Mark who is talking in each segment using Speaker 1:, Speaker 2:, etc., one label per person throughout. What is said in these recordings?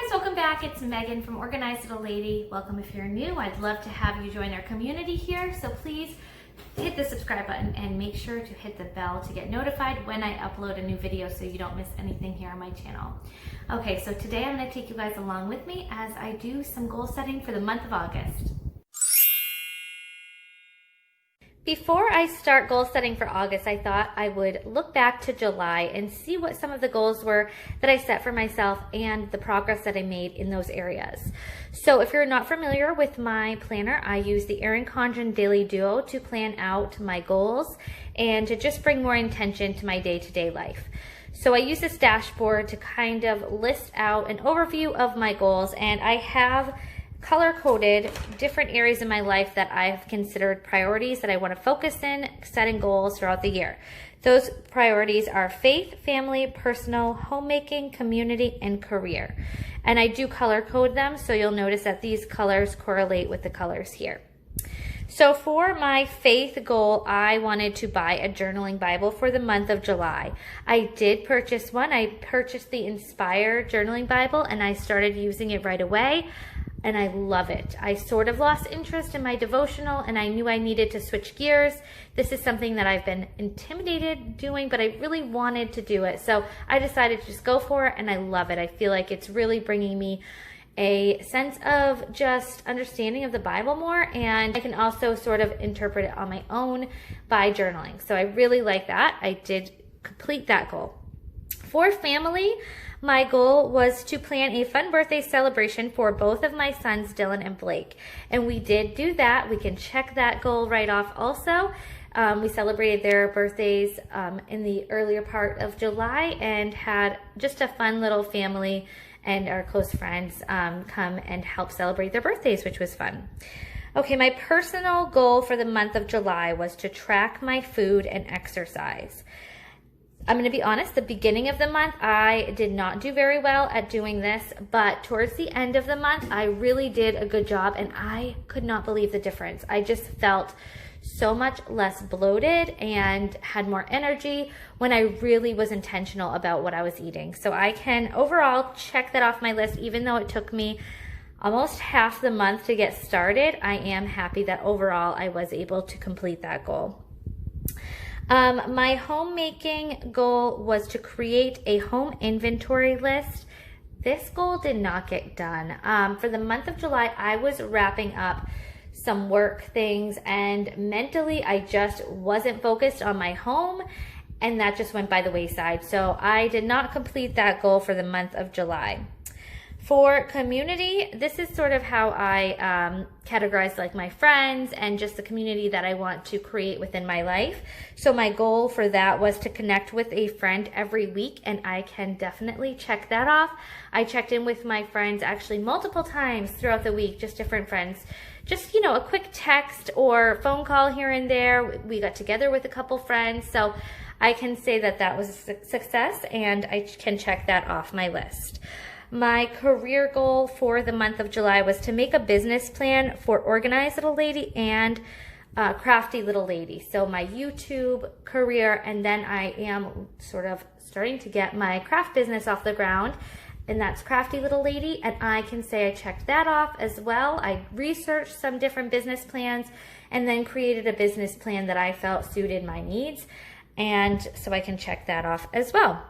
Speaker 1: guys, welcome back. It's Megan from OrganizedLittleLady. Welcome if you're new. I'd love to have you join our community here, so please hit the subscribe button and make sure to hit the bell to get notified when I upload a new video so you don't miss anything here on my channel. Okay, so today I'm going to take you guys along with me as I do some goal setting for the month of August. Before I start goal setting for August, I thought I would look back to July and see what some of the goals were that I set for myself and the progress that I made in those areas. So if you're not familiar with my planner, I use the Erin Condren Daily Duo to plan out my goals and to just bring more intention to my day-to-day life. So I use this dashboard to kind of list out an overview of my goals, and I have color-coded different areas in my life that I've considered priorities that I want to focus in, setting goals throughout the year. Those priorities are faith, family, personal, homemaking, community, and career. And I do color code them, so you'll notice that these colors correlate with the colors here. So for my faith goal, I wanted to buy a journaling Bible for the month of July. I did purchase one. I purchased the Inspire journaling Bible and I started using it right away. And I love it. I sort of lost interest in my devotional and I knew I needed to switch gears. This is something that I've been intimidated doing, but I really wanted to do it. So I decided to just go for it and I love it. I feel like it's really bringing me a sense of just understanding of the Bible more, and I can also sort of interpret it on my own by journaling. So I really like that. I did complete that goal. For family, my goal was to plan a fun birthday celebration for both of my sons, Dylan and Blake. And we did do that. We can check that goal right off also. We celebrated their birthdays in the earlier part of July and had just a fun little family and our close friends come and help celebrate their birthdays, which was fun. Okay, my personal goal for the month of July was to track my food and exercise. I'm going to be honest, the beginning of the month, I did not do very well at doing this, but towards the end of the month, I really did a good job and I could not believe the difference. I just felt so much less bloated and had more energy when I really was intentional about what I was eating. So I can overall check that off my list, even though it took me almost half the month to get started. I am happy that overall I was able to complete that goal. My homemaking goal was to create a home inventory list. This goal did not get done. For the month of July, I was wrapping up some work things and mentally I just wasn't focused on my home and that just went by the wayside. So I did not complete that goal for the month of July. For community, this is sort of how I categorize like my friends and just the community that I want to create within my life. So my goal for that was to connect with a friend every week, and I can definitely check that off. I checked in with my friends actually multiple times throughout the week, just different friends. Just, you know, a quick text or phone call here and there. We got together with a couple friends. So I can say that that was a success and I can check that off my list. My career goal for the month of July was to make a business plan for OrganizedLittleLady and Crafty Little Lady. So my YouTube career, and then I am sort of starting to get my craft business off the ground, and that's Crafty Little Lady, and I can say I checked that off as well. I researched some different business plans and then created a business plan that I felt suited my needs, and so I can check that off as well.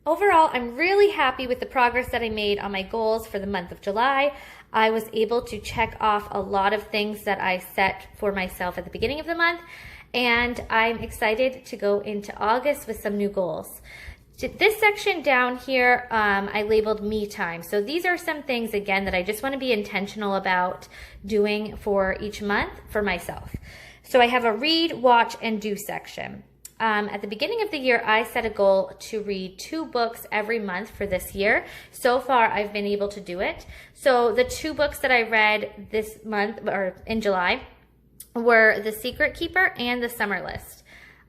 Speaker 1: Overall, I'm really happy with the progress that I made on my goals for the month of July. I was able to check off a lot of things that I set for myself at the beginning of the month, and I'm excited to go into August with some new goals. This section down here, I labeled me time. So these are some things, again, that I just want to be intentional about doing for each month for myself. So I have a read, watch, and do section. At the beginning of the year, I set a goal to read 2 books every month for this year. So far, I've been able to do it. So the 2 books that I read this month, or in July, were The Secret Keeper and The Summer List.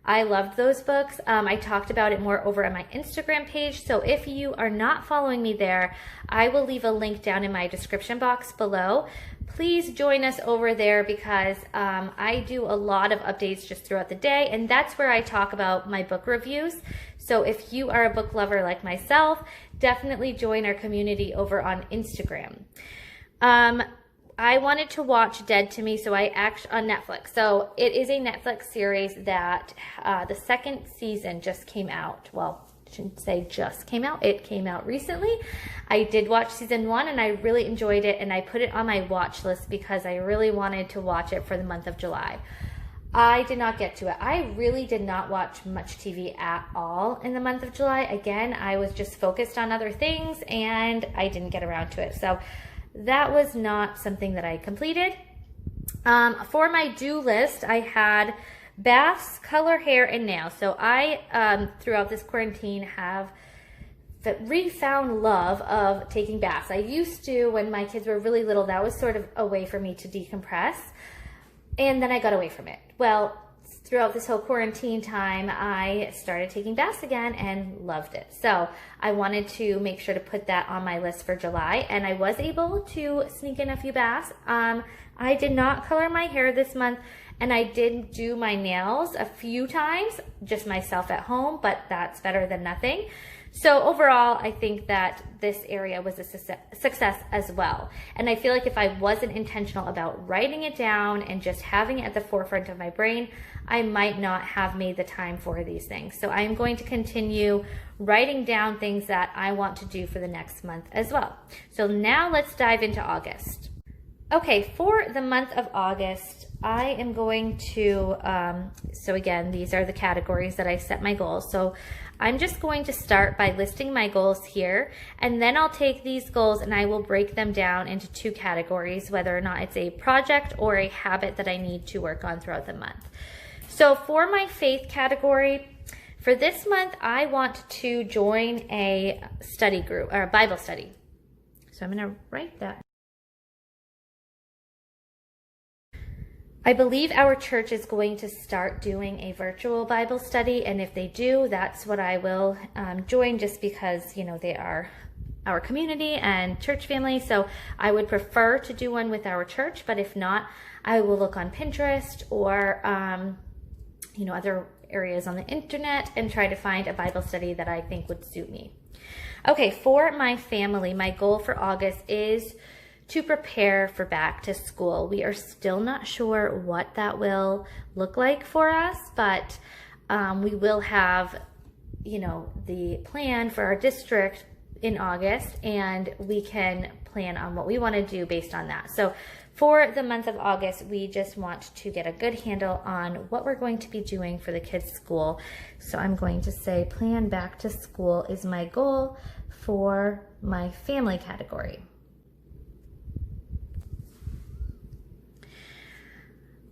Speaker 1: I loved those books. I talked about it more over on my Instagram page. So if you are not following me there, I will leave a link down in my description box below. Please join us over there because I do a lot of updates just throughout the day, and that's where I talk about my book reviews. So if you are a book lover like myself, definitely join our community over on Instagram. I wanted to watch Dead to Me, so I actually on Netflix. So it is a Netflix series that the second season just came out. Well, I shouldn't say just came out. It came out recently. I did watch season 1 and I really enjoyed it, and I put it on my watch list because I really wanted to watch it for the month of July. I did not get to it. I really did not watch much TV at all in the month of July. Again, I was just focused on other things and I didn't get around to it. So that was not something that I completed. For my do list, I had baths, color, hair, and nails. So I, throughout this quarantine, have refound love of taking baths. I used to, when my kids were really little, that was sort of a way for me to decompress. And then I got away from it. Well, throughout this whole quarantine time, I started taking baths again and loved it. So I wanted to make sure to put that on my list for July, and I was able to sneak in a few baths. I did not color my hair this month, and I did do my nails a few times, just myself at home, but that's better than nothing. So overall, I think that this area was a success as well. And I feel like if I wasn't intentional about writing it down and just having it at the forefront of my brain, I might not have made the time for these things. So I'm going to continue writing down things that I want to do for the next month as well. So now let's dive into August. Okay, for the month of August, I am going to, so again, these are the categories that I set my goals. So I'm just going to start by listing my goals here, and then I'll take these goals and I will break them down into 2 categories, whether or not it's a project or a habit that I need to work on throughout the month. So for my faith category, for this month, I want to join a study group or a Bible study. So I'm going to write that. I believe our church is going to start doing a virtual Bible study, and if they do, that's what I will join, just because, you know, they are our community and church family. So I would prefer to do one with our church, but if not, I will look on Pinterest or you know, other areas on the internet and try to find a Bible study that I think would suit me. Okay, for my family, my goal for August is to prepare for back to school. We are still not sure what that will look like for us, but we will have, you know, the plan for our district in August, and we can plan on what we want to do based on that. So for the month of August, we just want to get a good handle on what we're going to be doing for the kids' school. So I'm going to say plan back to school is my goal for my family category.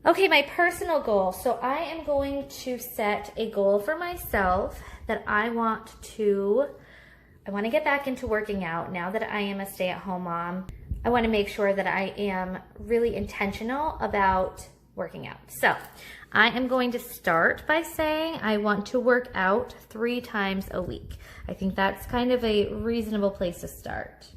Speaker 1: Okay, my personal goal. So I am going to set a goal for myself that I want to get back into working out now that I am a stay-at-home mom. I want to make sure that I am really intentional about working out. So I am going to start by saying I want to work out 3 times a week. I think that's kind of a reasonable place to start.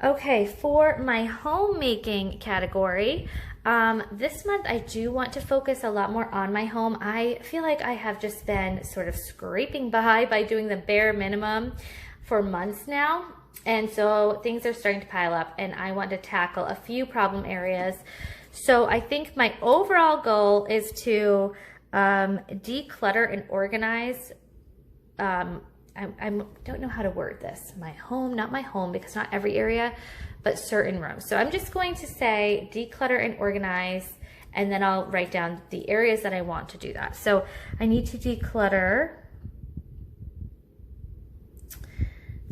Speaker 1: Okay, for my homemaking category, this month I do want to focus a lot more on my home. I feel like I have just been sort of scraping by doing the bare minimum for months now. And so things are starting to pile up, and I want to tackle a few problem areas. So I think my overall goal is to declutter and organize. I don't know how to word this. My home, not my home, because not every area, but certain rooms. So I'm just going to say declutter and organize, and then I'll write down the areas that I want to do that. So I need to declutter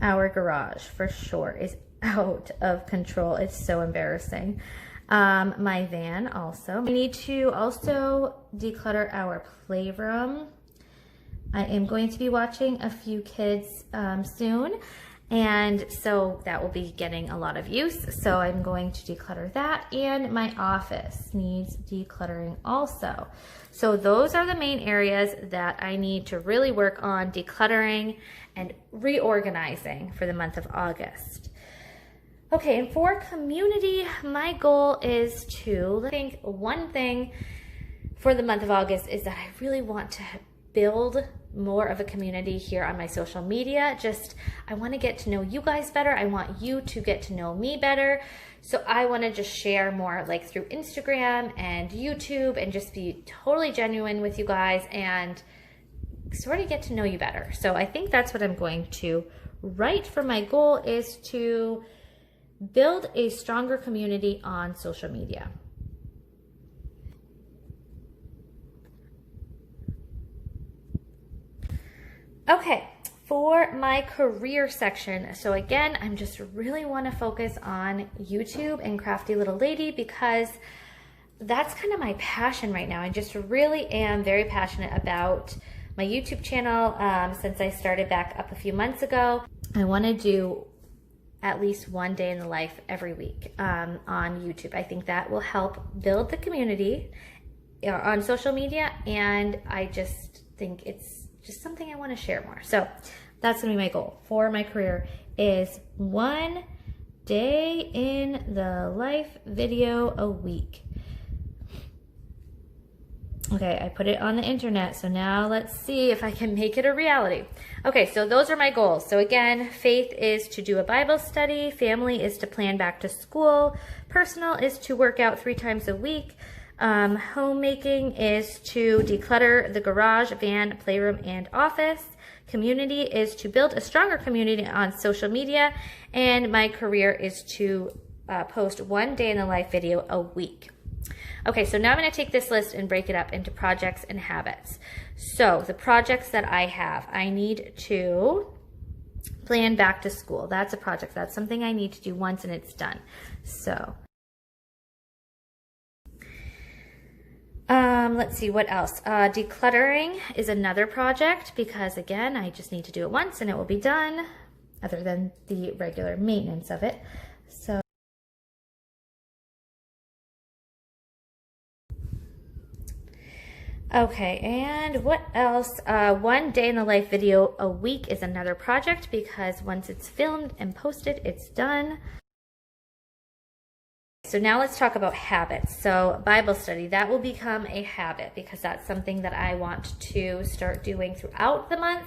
Speaker 1: our garage, for sure, is out of control. It's so embarrassing. My van also. I need to also declutter our playroom. I am going to be watching a few kids soon, And so that will be getting a lot of use. So I'm going to declutter that, and my office needs decluttering also. So those are the main areas that I need to really work on decluttering and reorganizing for the month of August. Okay, and for community, my goal is to, I think one thing for the month of August is that I really want to build more of a community here on my social media. I want to get to know you guys better. I want you to get to know me better. So I want to just share more like through Instagram and YouTube and just be totally genuine with you guys and sort of get to know you better. So I think that's what I'm going to write for my goal, is to build a stronger community on social media. Okay, for my career section, so again, I'm just really want to focus on YouTube and Crafty Little Lady because that's kind of my passion right now. I just really am very passionate about my YouTube channel. Since I started back up a few months ago, I want to do at least one day in the life every week on YouTube. I think that will help build the community on social media, and I just think it's just something I want to share more. So that's gonna be my goal for my career, is one day in the life video a week. Okay, I put it on the internet, so now let's see if I can make it a reality. Okay, so those are my goals. So again, faith is to do a Bible study, family is to plan back to school, personal is to work out 3 times a week, homemaking is to declutter the garage, van, playroom, and office. Community is to build a stronger community on social media. And my career is to post one day in the life video a week. Okay, so now I'm going to take this list and break it up into projects and habits. So the projects that I have, I need to plan back to school. That's a project. That's something I need to do once and it's done. So let's see what else. Decluttering is another project because again, I just need to do it once and it will be done, other than the regular maintenance of it. So okay, and what else? One day in the life video a week is another project because once it's filmed and posted, it's done. So now let's talk about habits. So Bible study, that will become a habit because that's something that I want to start doing throughout the month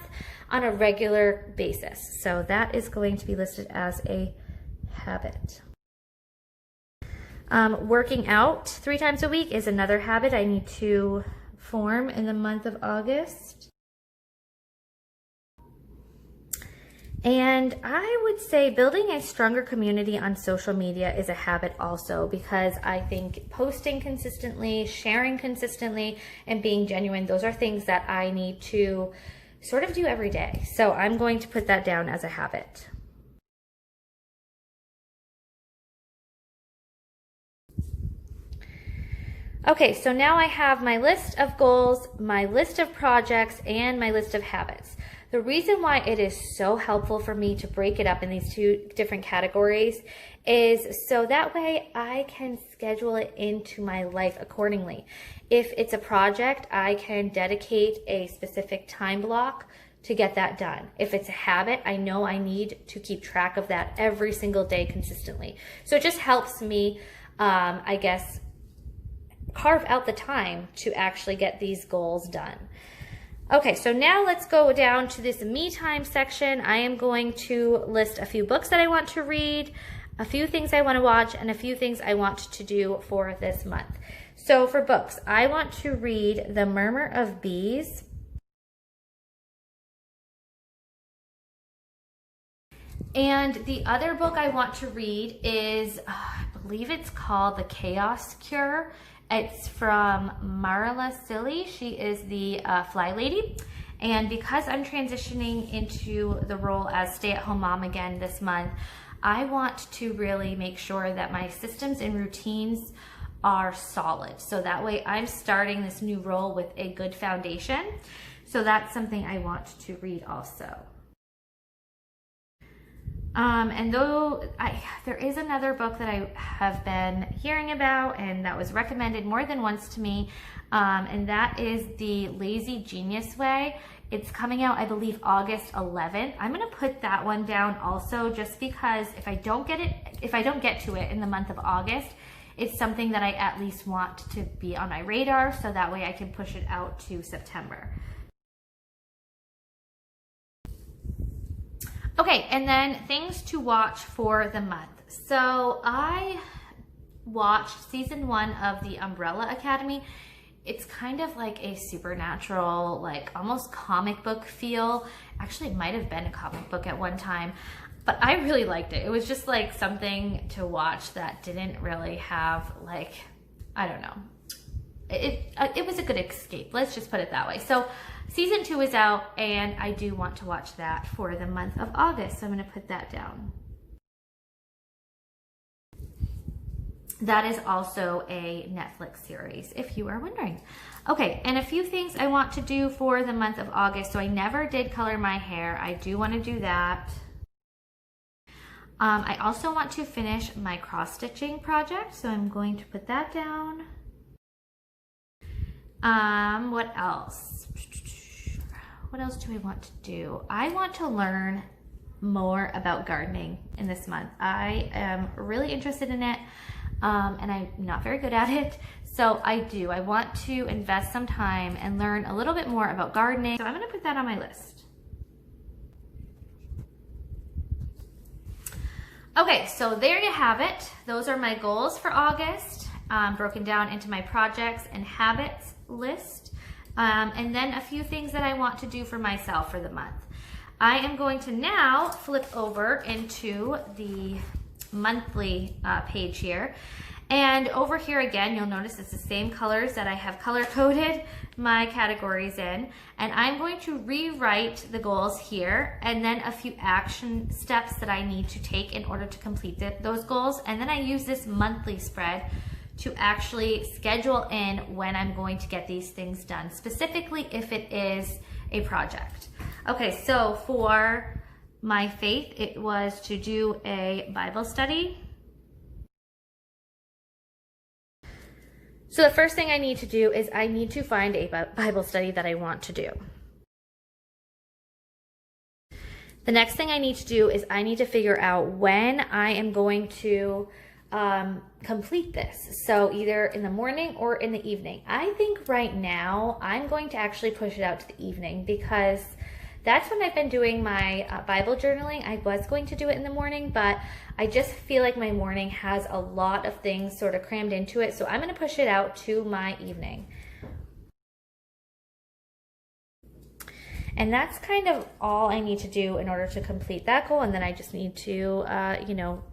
Speaker 1: on a regular basis. So that is going to be listed as a habit. Working out 3 times a week is another habit I need to form in the month of August. And I would say building a stronger community on social media is a habit also, because I think posting consistently, sharing consistently, and being genuine, those are things that I need to sort of do every day. So I'm going to put that down as a habit. Okay, so now I have my list of goals, my list of projects, and my list of habits. The reason why it is so helpful for me to break it up in these 2 different categories is so that way I can schedule it into my life accordingly. If it's a project, I can dedicate a specific time block to get that done. If it's a habit, I know I need to keep track of that every single day consistently. So it just helps me, I guess, carve out the time to actually get these goals done. Okay, so now let's go down to this me time section. I am going to list a few books that I want to read, a few things I want to watch, and a few things I want to do for this month. So for books, I want to read The Murmur of Bees. And the other book I want to read is, I believe it's called The Chaos Cure. It's from Marla Silly. She is the Fly Lady. And because I'm transitioning into the role as stay-at-home mom again this month, I want to really make sure that my systems and routines are solid. So that way I'm starting this new role with a good foundation. So that's something I want to read also. And though there is another book that I have been hearing about and that was recommended more than once to me, and that is The Lazy Genius Way. It's coming out, I believe, August 11th. I'm gonna put that one down also, just because if I don't get to it in the month of August, it's something that I at least want to be on my radar, so that way I can push it out to September. Okay, and then things to watch for the month. So I watched season 1 of The Umbrella Academy. It's kind of like a supernatural, like almost comic book feel. Actually, it might have been a comic book at one time, but I really liked it. It was just like something to watch that didn't really have like, I don't know. It was a good escape. Let's just put it that way. So season 2 is out and I do want to watch that for the month of August. So I'm going to put that down. That is also a Netflix series, if you are wondering. Okay, and a few things I want to do for the month of August. So I never did color my hair. I do want to do that. I also want to finish my cross-stitching project, so I'm going to put that down. What else? What else do I want to do? I want to learn more about gardening in this month. I am really interested in it. And I'm not very good at it. So I want to invest some time and learn a little bit more about gardening. So I'm gonna put that on my list. Okay, so there you have it. Those are my goals for August, broken down into my projects and habits list. And then a few things that I want to do for myself for the month. I am going to now flip over into the monthly page here, and over here again you'll notice it's the same colors that I have color coded my categories in, and I'm going to rewrite the goals here and then a few action steps that I need to take in order to complete those goals, and then I use this monthly spread to actually schedule in when I'm going to get these things done, specifically if it is a project. Okay, so for my faith, it was to do a Bible study. So the first thing I need to do is I need to find a Bible study that I want to do. The next thing I need to do is I need to figure out when I am going to complete this. So either in the morning or in the evening. I think right now I'm going to actually push it out to the evening because that's when I've been doing my Bible journaling. I was going to do it in the morning, but I just feel like my morning has a lot of things sort of crammed into it. So I'm going to push it out to my evening. And that's kind of all I need to do in order to complete that goal. And then I just need to,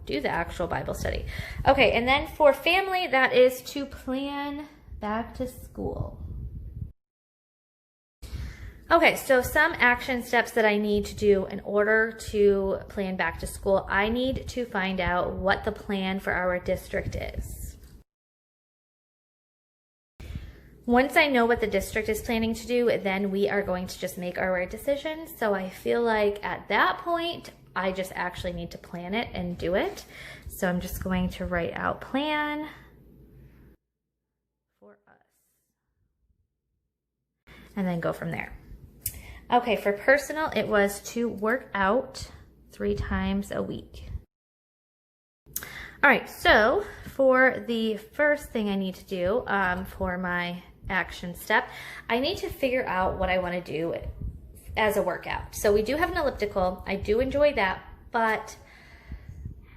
Speaker 1: do the actual Bible study. Okay, and then for family, that is to plan back to school. Okay, so some action steps that I need to do in order to plan back to school. I need to find out what the plan for our district is. Once I know what the district is planning to do, then we are going to just make our decisions. So I feel like at that point, I just actually need to plan it and do it. So I'm just going to write out plan for us and then go from there. Okay, for personal, it was to work out 3 times a week. All right, so for the first thing I need to do for my action step, I need to figure out what I want to do as a workout. So we do have an elliptical. I do enjoy that, but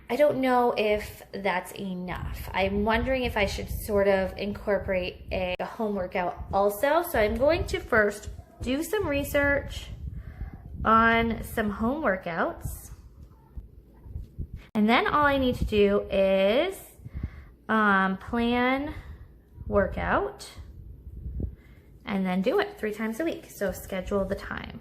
Speaker 1: I don't know if that's enough. I'm wondering if I should sort of incorporate a home workout also. So I'm going to first do some research on some home workouts. And then all I need to do is plan workout and then do it 3 times a week. So schedule the time.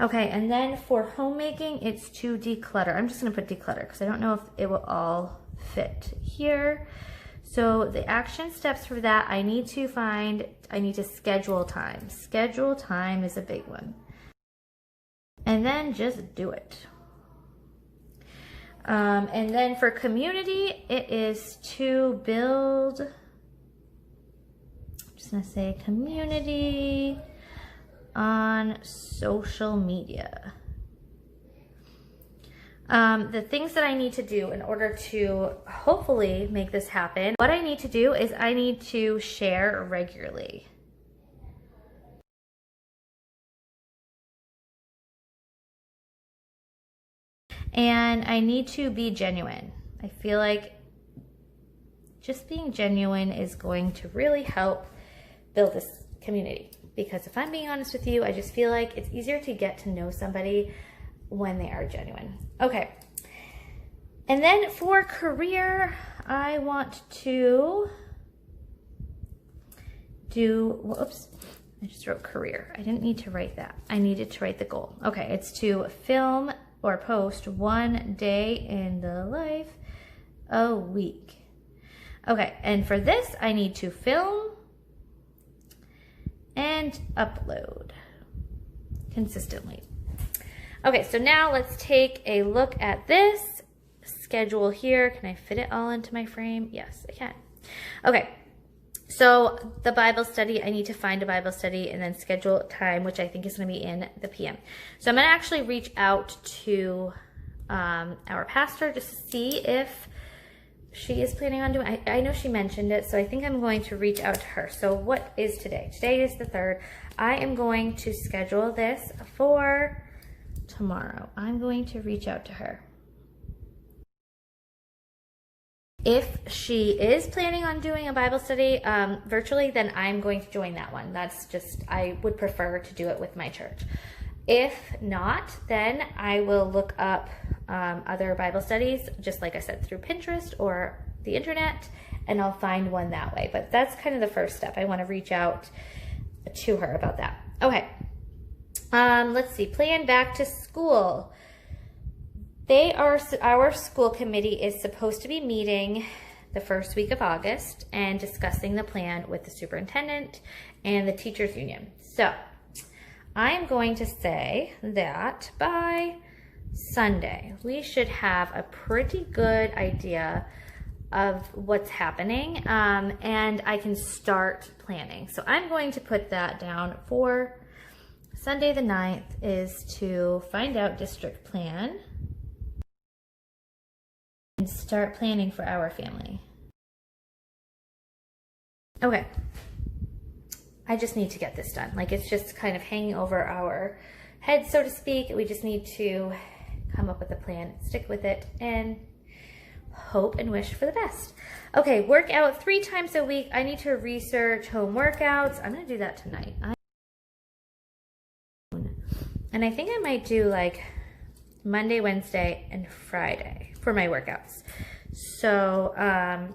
Speaker 1: Okay, and then for homemaking, it's to declutter. I'm just gonna put declutter because I don't know if it will all fit here. So the action steps for that, I need to schedule time. Schedule time is a big one. And then just do it. And then for community, it is to build, I'm just gonna say community on social media. The things that I need to do in order to hopefully make this happen, what I need to do is I need to share regularly. And I need to be genuine. I feel like just being genuine is going to really help build this community. Because if I'm being honest with you, I just feel like it's easier to get to know somebody when they are genuine. Okay. And then for career, I want to do, whoops, I just wrote career. I didn't need to write that. I needed to write the goal. Okay, it's to film or post 1 day in the life a week. Okay, and for this, I need to film and upload consistently. Okay, so now let's take a look at this schedule here. Can I fit it all into my frame? Yes, I can. Okay, so the Bible study, I need to find a Bible study and then schedule time, which I think is going to be in the PM. So I'm going to actually reach out to our pastor just to see if she is planning on doing, I know she mentioned it, so I think I'm going to reach out to her. So what is today? Today is the 3rd. I am going to schedule this for tomorrow. I'm going to reach out to her. If she is planning on doing a Bible study virtually, then I'm going to join that one. That's just, I would prefer to do it with my church. If not, then I will look up other Bible studies, just like I said, through Pinterest or the internet, and I'll find one that way. But that's kind of the first step. I want to reach out to her about that. Okay. Let's see, plan back to school. Our school committee is supposed to be meeting the first week of August and discussing the plan with the superintendent and the teachers union. So I'm going to say that by Sunday, we should have a pretty good idea of what's happening, and I can start planning. So I'm going to put that down for Sunday the 9th is to find out district plan and start planning for our family. Okay. I just need to get this done. Like, it's just kind of hanging over our heads, so to speak. We just need to come up with a plan, stick with it, and hope and wish for the best. Okay, work out 3 times a week. I need to research home workouts. I'm going to do that tonight. And I think I might do like Monday, Wednesday, and Friday for my workouts. So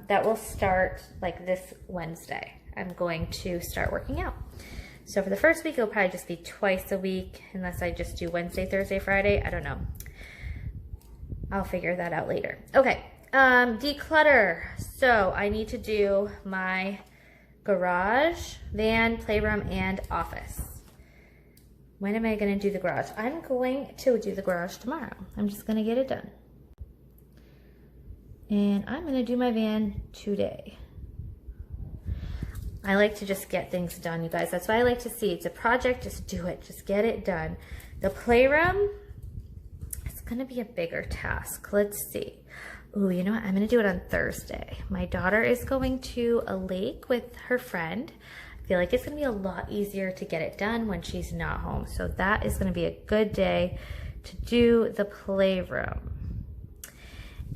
Speaker 1: that will start like this Wednesday. I'm going to start working out. So for the first week, it'll probably just be twice a week, unless I just do Wednesday, Thursday, Friday. I don't know. I'll figure that out later. Okay, declutter. So I need to do my garage, van, playroom, and office. When am I going to do the garage? I'm going to do the garage tomorrow. I'm just going to get it done. And I'm going to do my van today. I like to just get things done, you guys. That's why I like to see. It's a project, just do it. Just get it done. The playroom, it's going to be a bigger task. Let's see. Ooh, you know what? I'm going to do it on Thursday. My daughter is going to a lake with her friend. I feel like it's going to be a lot easier to get it done when she's not home. So that is going to be a good day to do the playroom.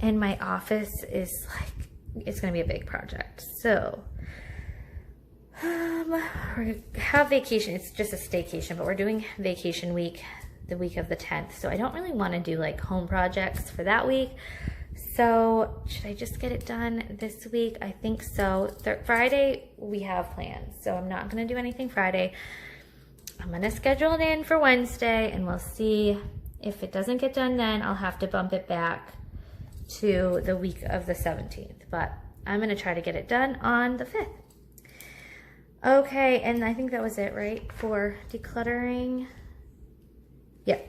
Speaker 1: And my office is like, it's going to be a big project. So we're going to have vacation. It's just a staycation, but we're doing vacation week, the week of the 10th. So I don't really want to do like home projects for that week. So should I just get it done this week? I think so. Friday, we have plans. So I'm not going to do anything Friday. I'm going to schedule it in for Wednesday, and we'll see. If it doesn't get done then, I'll have to bump it back to the week of the 17th. But I'm gonna try to get it done on the 5th. Okay, and I think that was it, right? For decluttering. Yep.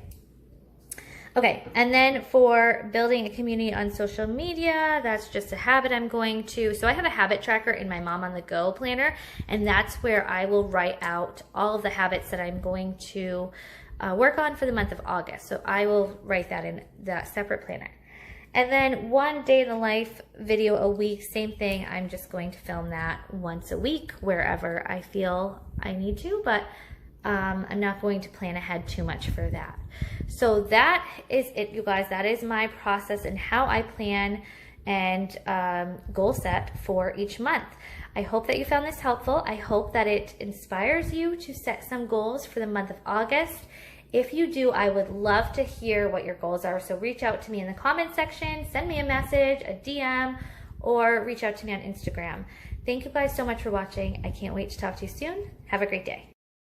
Speaker 1: Okay, and then for building a community on social media, that's just a habit I'm going to. So I have a habit tracker in my Mom on the Go planner, and that's where I will write out all of the habits that I'm going to work on for the month of August. So I will write that in that separate planner. And then one day in the life video a week, same thing. I'm just going to film that once a week wherever I feel I need to, but I'm not going to plan ahead too much for that. So that is it, you guys. That is my process and how I plan and goal set for each month. I hope that you found this helpful. I hope that it inspires you to set some goals for the month of August. If you do, I would love to hear what your goals are. So reach out to me in the comment section, send me a message, a DM, or reach out to me on Instagram. Thank you guys so much for watching. I can't wait to talk to you soon. Have a great day.